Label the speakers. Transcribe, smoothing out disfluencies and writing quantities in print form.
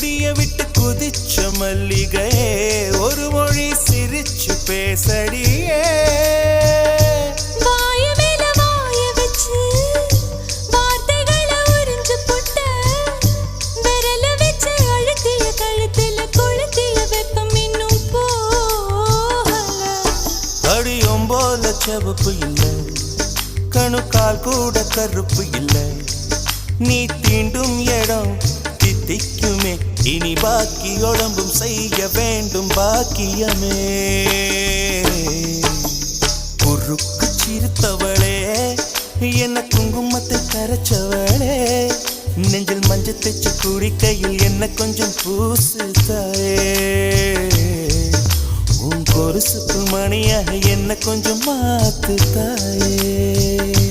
Speaker 1: கொடிய விட்டு குதிச்ச மல்லிகையே ஒரு மொழி சிரிச்சு பேசடியே அடியும் போல செவப்பு இல்லை கணுக்கால் கூட கருப்பு இல்லை நீ தீண்டும் இடம் தித்திக்குமே இனி பாக்கி உடம்பும் செய்ய வேண்டும் பாக்கியமே குறுக்கு சிரித்தவளே என்ன குங்குமத்தை கரைச்சவளே நெஞ்சில் மஞ்சள் தைச்சு குடிக்கையில் என்ன கொஞ்சம் பூசு தாயே உன் கொலுசுக்கு மணியாக என்ன கொஞ்சம் மாத்து தாயே